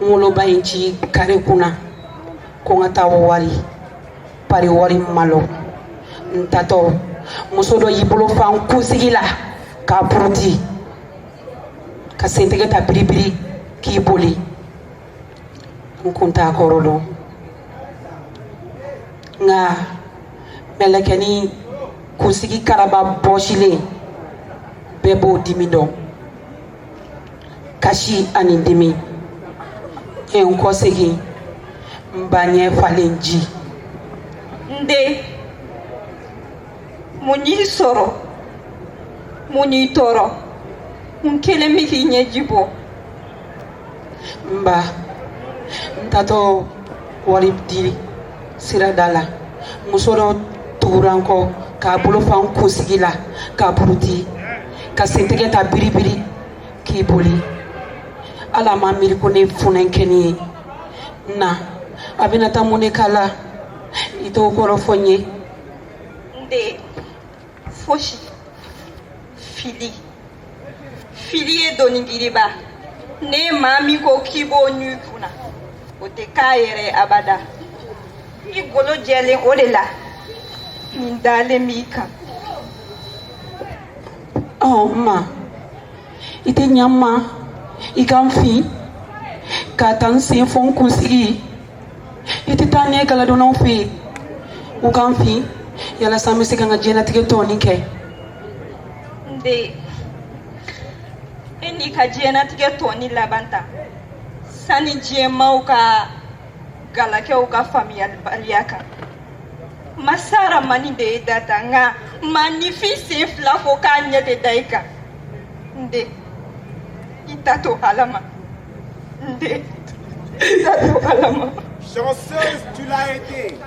Ngoloba inchi kare kuna kongata wari pari wari malo ntato musodo yibolo fan kusigila ka puruti ka sentege ta biribiri ki boli nkunta korolo nga melekeni kusigi karaba boshile bebo dimido kashi ani dimi nkosegi mbanye falenji nde munyi soro munyi toro nkele miki nyejibo mba ntato wari di siradala musoro turanko ka bolo fan kusigila ka puruti ka sentege ta biribiri ki boli ala ma miri ko ne funenkeni na abina tamune kala ito koro fonye nde foshi fili e doningiriba ne mami ko kibo nyukuna o te kayere abada igolo jele olela mindale mika oh ma ite nyama ikamfi katan se fon kusigi ite tane kala donon fi ukamfi yala sami siganga jena tige toni ke nde eni ka jena tige toni labanta sani jema uka galake uka famia baliaka masara mani de data nga magnifique flafo kanya de daika nde itato halama nde itato halama. Chanceuse, tu l'as été.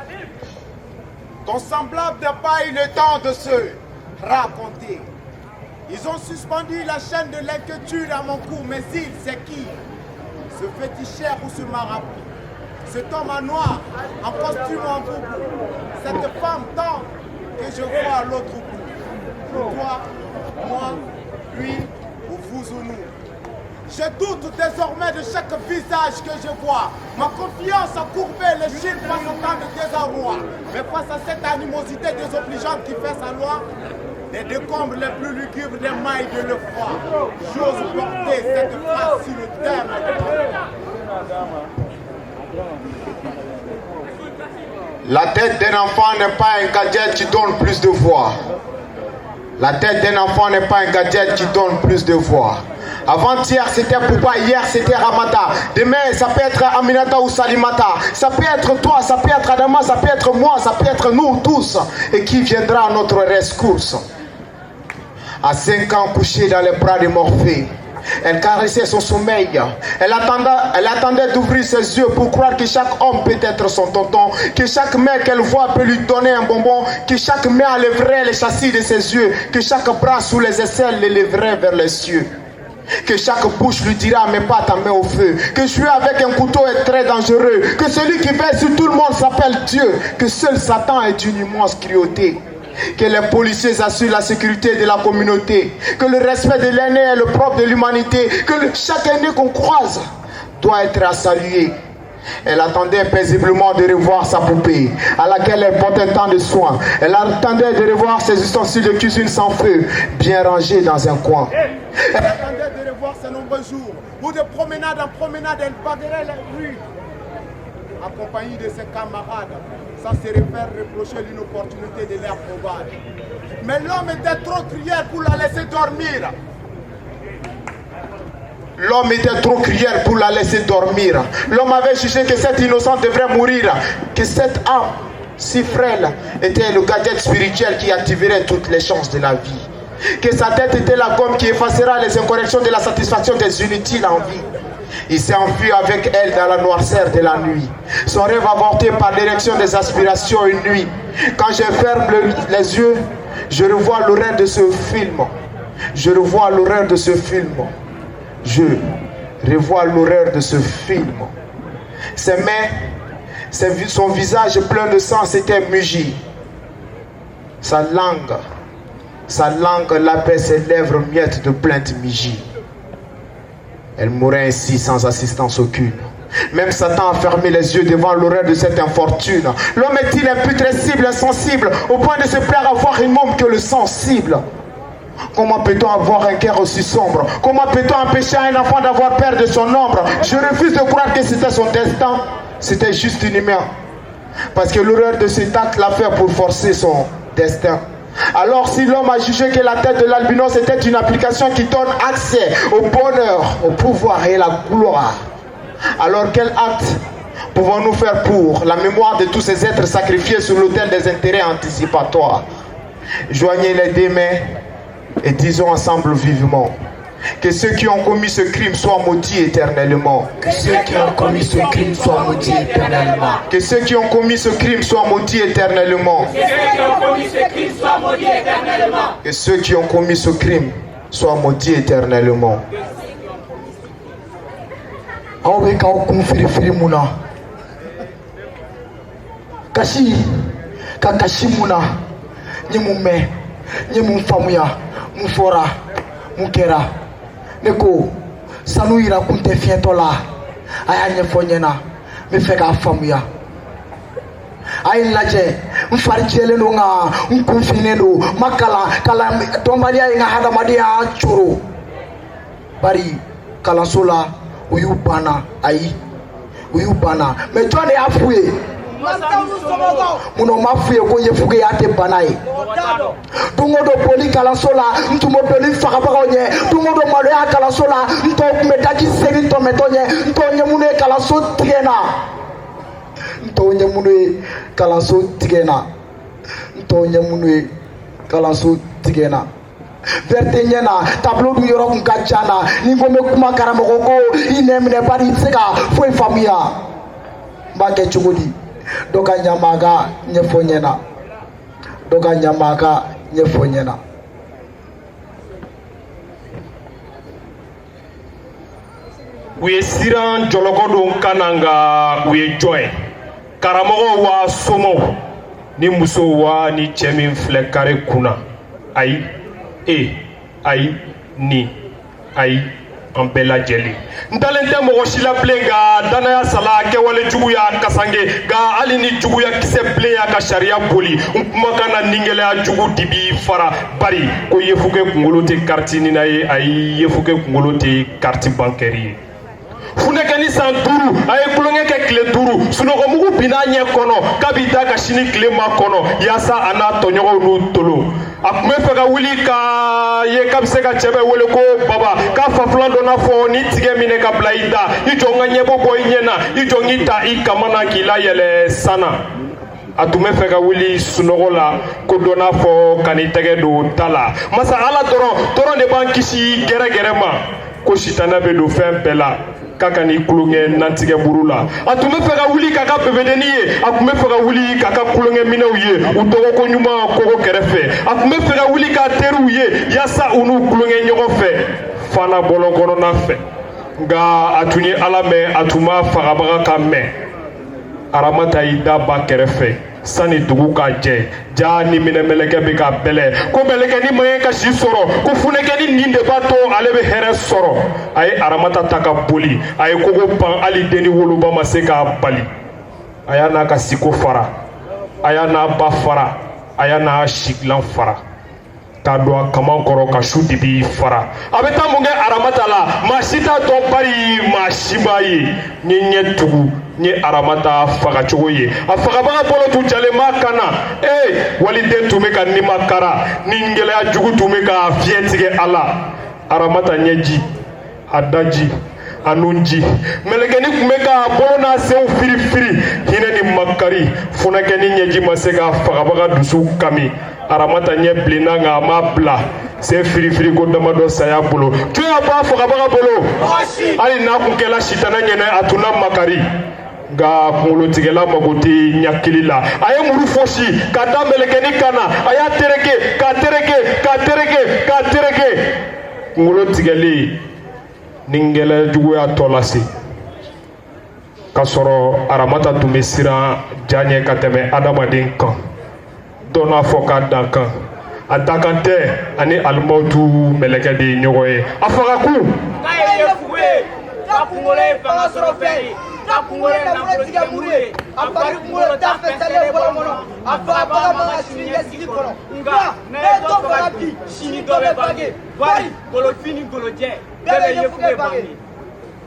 Ton semblable n'a pas eu le temps de se raconter. Ils ont suspendu la chaîne de l'inquiétude à mon cou, mais il, c'est qui? Ce féticheur ou ce marabout? Cet homme en noir, en costume en boubou, cette femme tant que je vois à l'autre bout. Toi, moi, lui ou vous ou nous. Je doute désormais de chaque visage que je vois. Ma confiance a courbé les chines face au temps de désarroi. Mais face à cette animosité désobligeante qui fait sa loi, les décombres les plus lugubres des mailles de l'effroi, j'ose porter cette phrase sur le thème. La tête d'un enfant n'est pas un gadget qui donne plus de voix. La tête d'un enfant n'est pas un gadget qui donne plus de voix. Avant-hier c'était Poupa, hier c'était Ramata. Demain ça peut être Aminata ou Salimata. Ça peut être toi, ça peut être Adama, ça peut être moi, ça peut être nous tous. Et qui viendra à notre rescousse? À 5 ans couchée dans les bras de Morphée, elle caressait son sommeil. Elle attendait d'ouvrir ses yeux pour croire que chaque homme peut être son tonton, que chaque mec qu'elle voit peut lui donner un bonbon, que chaque main enlèverait les châssis de ses yeux, que chaque bras sous les aisselles l'élèverait vers les cieux. Que chaque bouche lui dira mais pas ta main au feu. Que jouer avec un couteau est très dangereux. Que celui qui veille sur tout le monde s'appelle Dieu. Que seul Satan est d'une immense cruauté. Que les policiers assurent la sécurité de la communauté. Que le respect de l'aîné est le propre de l'humanité. Que chaque aîné qu'on croise doit être à saluer. Elle attendait paisiblement de revoir sa poupée, à laquelle elle portait tant de soins. Elle attendait de revoir ses ustensiles de cuisine sans feu, bien rangés dans un coin. Elle attendait de revoir ses nombreux jours, où de promenade en promenade, elle baguerait les rues, accompagnée de ses camarades, sans se faire reprocher l'inopportunité de l'air probable. Mais l'homme était trop cruel pour la laisser dormir. L'homme était trop cruel pour la laisser dormir. L'homme avait jugé que cette innocente devrait mourir, que cette âme si frêle était le gadget spirituel qui activerait toutes les chances de la vie. Que sa tête était la gomme qui effacera les incorrections de la satisfaction des inutiles en vie. Il s'est enfui avec elle dans la noirceur de la nuit. Son rêve avorté par l'érection des aspirations une nuit. Quand je ferme les yeux, je revois l'horreur de ce film. Je revois l'horreur de ce film. Je revois l'horreur de ce film. Ses mains, son visage plein de sang s'était mugi. Sa langue lapait ses lèvres miettes de plainte migie. Elle mourait ainsi sans assistance aucune. Même Satan a fermé les yeux devant l'horreur de cette infortune. L'homme est-il imputrescible, insensible, au point de se plaire à voir une môme que le sensible? Comment peut-on avoir un cœur aussi sombre? Comment peut-on empêcher un enfant d'avoir peur de son ombre? Je refuse de croire que c'était son destin. C'était juste une humain. Parce que l'horreur de cet acte l'a fait pour forcer son destin. Alors si l'homme a jugé que la tête de l'albinos était une application qui donne accès au bonheur, au pouvoir et à la gloire, alors quel acte pouvons-nous faire pour la mémoire de tous ces êtres sacrifiés sur l'autel des intérêts anticipatoires? Joignez les deux mains et disons ensemble vivement que ceux qui ont commis ce crime soient maudits éternellement. Que ceux qui ont commis ce crime soient maudits éternellement. Que ceux qui ont commis ce crime soient maudits éternellement. Que ceux qui ont commis ce crime soient maudits éternellement. Awe ka kun firifiri muna. Kashi ka kashi muna. Nye mume, nye mfamuya, mfora, mukera. Neko sanu ira kunte fiento la. Aya nyefo nyena. Me fe ka famuya. Ayi lajɛ n fari jɛlen don nka n kun finnen don ma kalan dɔnbaliya ye n ka hadamadenya coro bari kalanso la u y'u banna ayi u y'u banna mɛ jɔn de y'a f'u ye mun na o ma f'u ye ko yefugeya tɛ bana ye don o don boli kalanso la n tun bɛ boli fagabagaw ɲɛ don o don maloya kalanso la n tɔw tun bɛ daji segin tɔmɛtɔ ɲɛ n tɔw ɲɛ minnu ye kalanso tigɛ n na. Ntɔ ɲɛ minnu ye kalanso tigɛ n na ntɔ ɲɛ minnu ye kalanso tigɛ n na verre tɛ ɲɛ na tableau dun yɔrɔ kun ka ca na ni ko n bɛ kuma karamɔgɔ ko i nɛ minɛ bari i tɛ se ka foyi faamuya n b'a kɛ cogo di dɔ ka ɲama a ka ɲɛfɔ n ɲɛna dɔ ka ɲama a ka ɲɛfɔ n ɲɛna. U ye siran jɔlɔkɔ don kan na nka u ye jɔn ye karamɔgɔw wa somɔw ni musow wa ni cɛ min filɛ kare kunna ayi ayi ni ayi an bɛɛ lajɛlen n dalen tɛ mɔgɔ si la bilen nka danaya sala kɛwale jugu y'a kasange nka hali ni juguya kisɛ bilen y'a ka sariya boli n kumakan na ningɛlɛya jugu di b'i fara bari ko yefuge kunkolo tɛ kariti nina ye ayi yefuge kunkolo tɛ kariti bankɛri ye. Funekɛni san 5 a ye kulonkɛ kɛ tile 5 sunɔgɔmugu binna ɲɛ kɔnɔ k'a b'i da ka sini tile ma kɔnɔ yaasa a n'a tɔɲɔgɔnw n'u tolon a tun bɛ fɛ ka wuli k'a ye k'a bɛ se ka cɛ bɛ wele ko baba k'a fafilan dɔ n'a fɔ ni tigɛ minɛ ka bila i da i jɔ n ka ɲɛbɔ bɔ i ɲɛ na i jɔ k'i ta i kama na k'i layɛlɛ san na a tun bɛ fɛ ka wuli sunɔgɔ la ko dɔ n'a fɔ ka n'i tɛgɛ don da la masa ala dɔrɔn de b'an kisi gɛrɛgɛrɛ ma ko sitanɛ bɛ don fɛn bɛɛ la k'a ka n'i kulonkɛ nantigɛ buru la a tun bɛ fɛ ka wuli k'a ka bɛbɛdenni ye a tun bɛ fɛ ka wuli k'a ka kulonkɛminɛw ye u dɔgɔko ɲuman kogo kɛrɛfɛ a tun bɛ fɛ ka wuli k'a teriw ye yaasa u n'u kulonkɛ ɲɔgɔn fɛ fana bɔlɔ kɔnɔna fɛ nka a tun ye ala mɛn a tun b'a fagabaga ka mɛn aramata y'i da ba kɛrɛfɛ sani dugu ka jɛ ja ni minɛmɛlɛkɛ bɛ ka bɛlɛ ko mɛlɛkɛni ma ye ka si sɔrɔ ko funɛkɛni nin de b'a to ale bɛ hɛrɛ sɔrɔ a ye aramata ta ka boli a ye kogo pan hali denni woloba ma se k'a bali a y'a n'a ka siko fara a y'a n'a ba fara a y'a n'a sigilan fara k'a don a kaman kɔrɔ ka su dibi fara a bɛ taa mun kɛ aramata la maa si t'a dɔn bari maa si b'a ye n ye ɲɛ tugu n ye aramata fagacogo ye a fagabaga bolo tun jalen b'a kan na waliden tun bɛ ka nima kara ni gɛlɛya jugu tun bɛ ka fiɲɛ tigɛ a la aramata ɲɛji a daji a nunji mɛlɛkɛni tun bɛ ka bolo n'a senw firifiri hinɛ ni makari funakɛni ɲɛji ma se ka fagabaga dusu kami aramata ɲɛ bilenna nka a ma bila se firifiri ko damadɔ saya bolo tun y'a bɔ a fagabaga bolo hali n'a kun kɛla sitana ɲɛnɛ a tun na makari nka kunkolotigɛla mago tɛ ɲakili la a ye muru fosi ka da mɛlɛkɛni kan na a y'a tereke k'a tereke k'a tereke k'a tereke kunkolo tigɛli ni gɛlɛya juguya tɔ lase k'a sɔrɔ aramata tun bɛ siran ja ɲɛ ka tɛmɛ adamaden kan dɔ n'a fɔ k'a dan kan a dakan tɛ ani alimautu mɛlɛkɛ de ye ɲɔgɔn ye a fagakun k'a ye yefuge ka kunkolo ye fanga sɔrɔ fɛn ye ka kunkolo ye nafolotigɛ muru ye a fari kunkolo ta fɛsɛlen bɔlɔ kɔnɔ a fagabaga man ka sini ɲɛsigi kɔnɔ nka ne ye dɔ faga bi sini dɔ bɛ bange bari golofin ni golojɛ bɛɛ bɛ yefuge bange